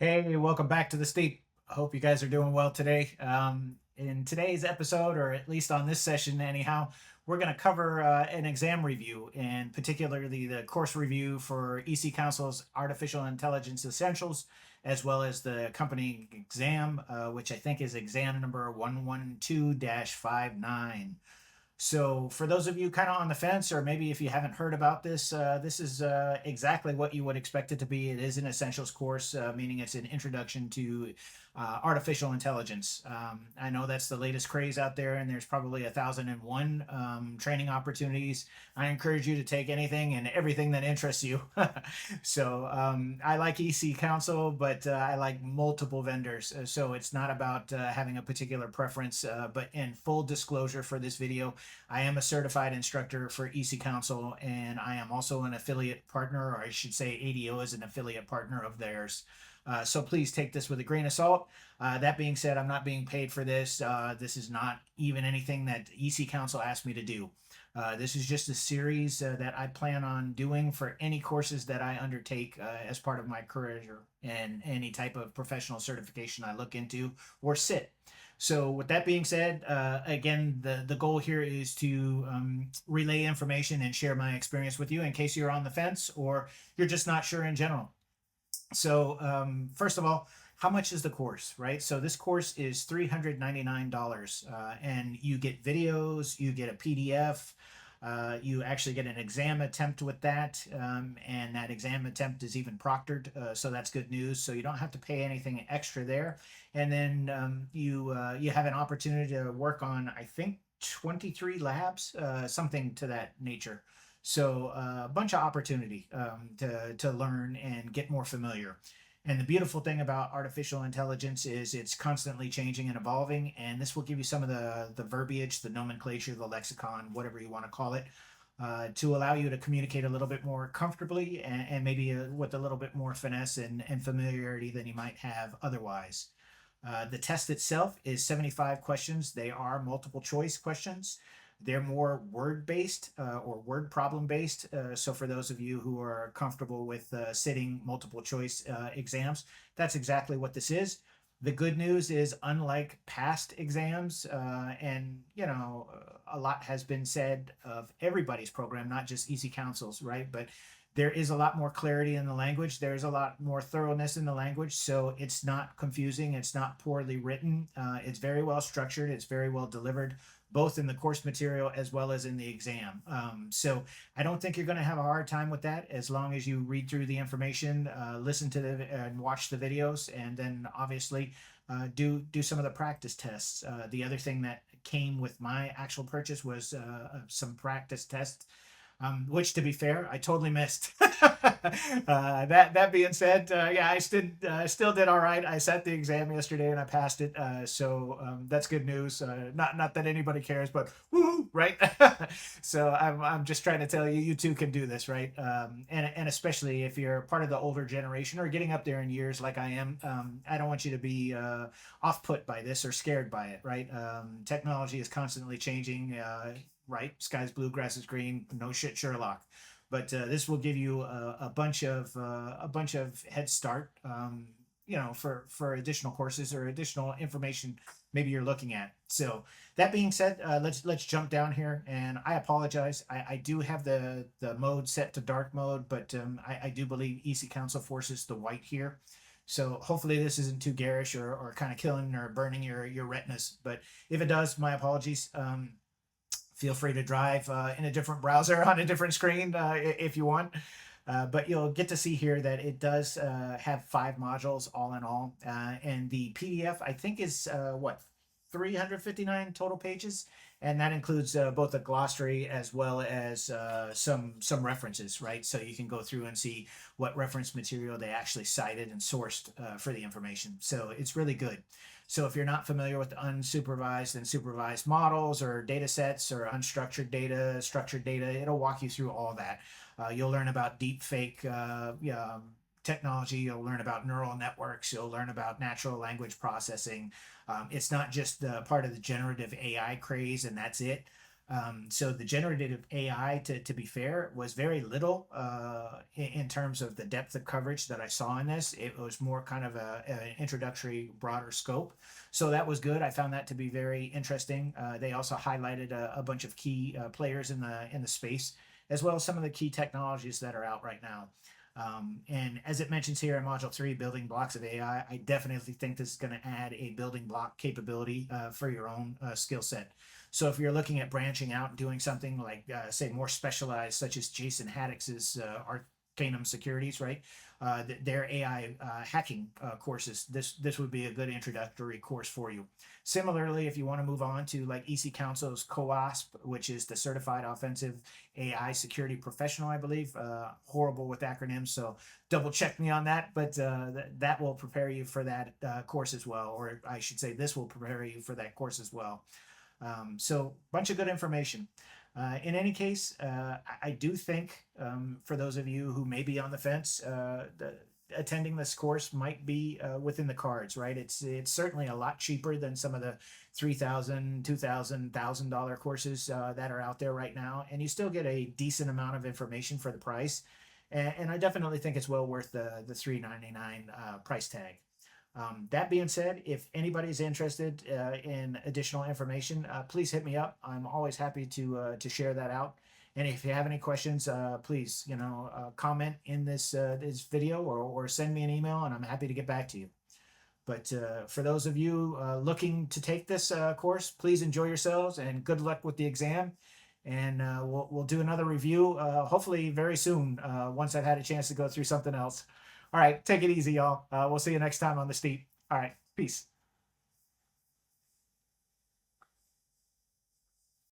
Hey, welcome back to the Steep. I hope you guys are doing well today. In today's episode, or at least on this session, anyhow, we're going to cover an exam review, and particularly the course review for EC Council's Artificial Intelligence Essentials, as well as the accompanying exam, which I think is exam number 112-59. So, for those of you kind of on the fence, or maybe if you haven't heard about this, this is exactly what you would expect it to be. It is an essentials course, meaning it's an introduction to artificial intelligence. I know that's the latest craze out there, and there's probably 1,001 training opportunities. I encourage you to take anything and everything that interests you. So, I like EC Council, but I like multiple vendors. So, it's not about having a particular preference, but in full disclosure for this video, I am a certified instructor for EC Council, and I am also an affiliate partner, or I should say ADO is an affiliate partner of theirs. So please take this with a grain of salt. That being said, I'm not being paid for this. This is not even anything that EC Council asked me to do. This is just a series that I plan on doing for any courses that I undertake as part of my career and any type of professional certification I look into or sit. So with that being said, again, the goal here is to relay information and share my experience with you in case you're on the fence or you're just not sure in general. So first of all, how much is the course, right? So this course is $399, and you get videos, you get a PDF, you actually get an exam attempt with that, and that exam attempt is even proctored, so that's good news. So you don't have to pay anything extra there, and then you have an opportunity to work on, I think, 23 labs, something to that nature. So a bunch of opportunity to learn and get more familiar. And the beautiful thing about artificial intelligence is it's constantly changing and evolving, and this will give you some of the verbiage, the nomenclature, the lexicon, whatever you want to call it, to allow you to communicate a little bit more comfortably and maybe with a little bit more finesse and familiarity than you might have otherwise. The test itself is 75 questions. They are multiple choice questions. They're more word based or word problem based. So, for those of you who are comfortable with sitting multiple choice exams, that's exactly what this is. The good news is, unlike past exams, and a lot has been said of everybody's program, not just EC Council's, right? But there is a lot more clarity in the language. There's a lot more thoroughness in the language. So it's not confusing. It's not poorly written. It's very well structured. It's very well delivered, both in the course material as well as in the exam. So I don't think you're going to have a hard time with that as long as you read through the information, listen to and watch the videos, and then obviously do some of the practice tests. The other thing that came with my actual purchase was some practice tests, which, to be fair, I totally missed. That being said, yeah, I still did all right. I sat the exam yesterday and I passed it, so that's good news. Not that anybody cares, but woo, right? So I'm just trying to tell you, you too can do this, right? And especially if you're part of the older generation or getting up there in years like I am, I don't want you to be off put by this or scared by it, right? Technology is constantly changing. Right? Sky's blue, grass is green. No shit, Sherlock. But this will give you a bunch of head start, for additional courses or additional information maybe you're looking at. So that being said, let's jump down here. And I apologize. I do have the mode set to dark mode, but I do believe EC Council forces the white here. So hopefully this isn't too garish or kind of killing or burning your retinas. But if it does, my apologies. Feel free to drive in a different browser on a different screen if you want. But you'll get to see here that it does have 5 modules all in all. And the PDF, I think, is 359 total pages. And that includes both a glossary as well as some references, right? So you can go through and see what reference material they actually cited and sourced for the information. So it's really good. So if you're not familiar with unsupervised and supervised models or data sets or unstructured data, structured data, it'll walk you through all that. You'll learn about deep fake technology. You'll learn about neural networks. You'll learn about natural language processing. It's not just part of the generative AI craze and that's it. So the generative AI, to be fair, was very little in terms of the depth of coverage that I saw in this. It was more kind of an introductory, broader scope. So that was good. I found that to be very interesting. They also highlighted a bunch of key players in the space, as well as some of the key technologies that are out right now. And as it mentions here in Module 3, building blocks of AI, I definitely think this is going to add a building block capability for your own skill set. So if you're looking at branching out and doing something like, say, more specialized, such as Jason Haddox's Arcanum Securities, right? Their AI hacking courses, this would be a good introductory course for you. Similarly, if you want to move on to like EC Council's COASP, which is the Certified Offensive AI Security Professional, I believe. Horrible with acronyms, so double check me on that. But that will prepare you for that course as well, or I should say, this will prepare you for that course as well. So, bunch of good information. In any case, I do think for those of you who may be on the fence, attending this course might be within the cards, right? It's certainly a lot cheaper than some of the $3,000, $2,000, $1,000 courses that are out there right now, and you still get a decent amount of information for the price. And I definitely think it's well worth the $399 price tag. That being said, if anybody's interested in additional information, please hit me up. I'm always happy to share that out. And if you have any questions, please comment in this video, or send me an email, and I'm happy to get back to you. But for those of you looking to take this course, please enjoy yourselves and good luck with the exam. And we'll do another review hopefully very soon once I've had a chance to go through something else. All right, take it easy, y'all. We'll see you next time on the Steep. All right, peace.